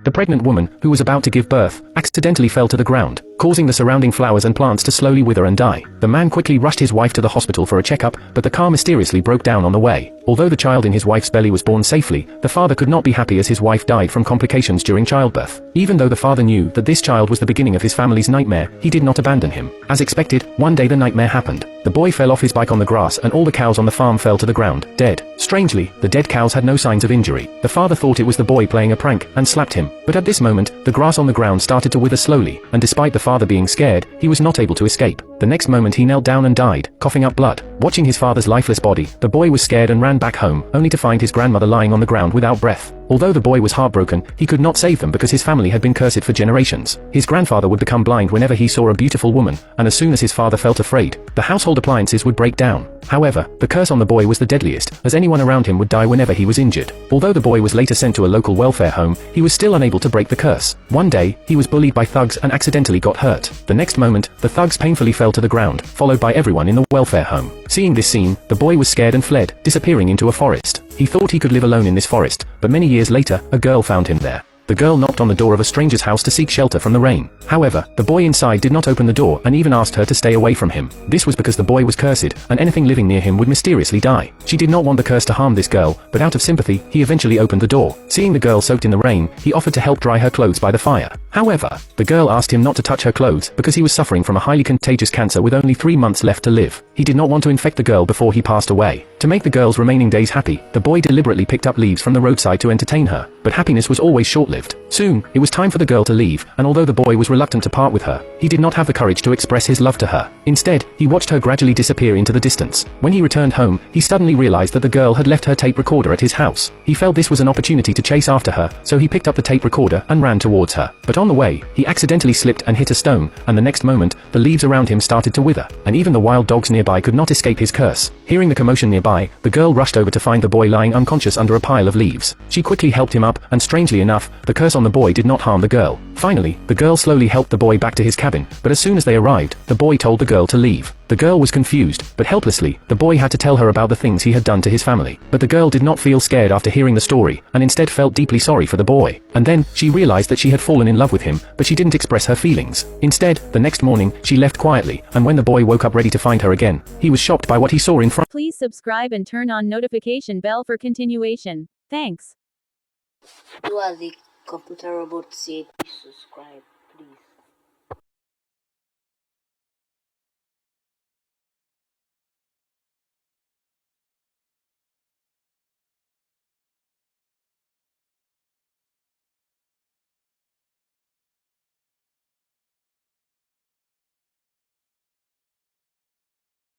The pregnant woman, who was about to give birth, accidentally fell to the ground, causing the surrounding flowers and plants to slowly wither and die. The man quickly rushed his wife to the hospital for a checkup, but the car mysteriously broke down on the way. Although the child in his wife's belly was born safely, the father could not be happy as his wife died from complications during childbirth. Even though the father knew that this child was the beginning of his family's nightmare, he did not abandon him. As expected, one day the nightmare happened. The boy fell off his bike on the grass and all the cows on the farm fell to the ground, dead. Strangely, the dead cows had no signs of injury. The father thought it was the boy playing a prank and slapped him. But at this moment, the grass on the ground started to wither slowly, and despite the father being scared, he was not able to escape. The next moment he knelt down and died, coughing up blood. Watching his father's lifeless body, the boy was scared and ran back home, only to find his grandmother lying on the ground without breath. Although the boy was heartbroken, he could not save them because his family had been cursed for generations. His grandfather would become blind whenever he saw a beautiful woman, and as soon as his father felt afraid, the household appliances would break down. However, the curse on the boy was the deadliest, as anyone around him would die whenever he was injured. Although the boy was later sent to a local welfare home, he was still unable to break the curse. One day, he was bullied by thugs and accidentally got hurt. The next moment, the thugs painfully fell to the ground, followed by everyone in the welfare home. Seeing this scene, the boy was scared and fled, disappearing into a forest. He thought he could live alone in this forest, but many years later, a girl found him there. The girl knocked on the door of a stranger's house to seek shelter from the rain. However, the boy inside did not open the door and even asked her to stay away from him. This was because the boy was cursed, and anything living near him would mysteriously die. She did not want the curse to harm this girl, but out of sympathy, he eventually opened the door. Seeing the girl soaked in the rain, he offered to help dry her clothes by the fire. However, the girl asked him not to touch her clothes because he was suffering from a highly contagious cancer with only 3 months left to live. He did not want to infect the girl before he passed away. To make the girl's remaining days happy, the boy deliberately picked up leaves from the roadside to entertain her, but happiness was always short-lived. Soon, it was time for the girl to leave, and although the boy was reluctant to part with her, he did not have the courage to express his love to her. Instead, he watched her gradually disappear into the distance. When he returned home, he suddenly realized that the girl had left her tape recorder at his house. He felt this was an opportunity to chase after her, so he picked up the tape recorder and ran towards her. But on the way, he accidentally slipped and hit a stone, and the next moment, the leaves around him started to wither, and even the wild dogs nearby could not escape his curse. Hearing the commotion nearby, the girl rushed over to find the boy lying unconscious under a pile of leaves. She quickly helped him up, and strangely enough, the curse on the boy did not harm the girl. Finally, the girl slowly helped the boy back to his cabin, but as soon as they arrived, the boy told the girl to leave. The girl was confused, but helplessly, the boy had to tell her about the things he had done to his family. But the girl did not feel scared after hearing the story, and instead felt deeply sorry for the boy. And then, she realized that she had fallen in love with him, but she didn't express her feelings. Instead, the next morning, she left quietly, and when the boy woke up ready to find her again, he was shocked by what he saw in front. Please subscribe and turn on notification bell for continuation. Thanks. You are the computer robot said, subscribe, please.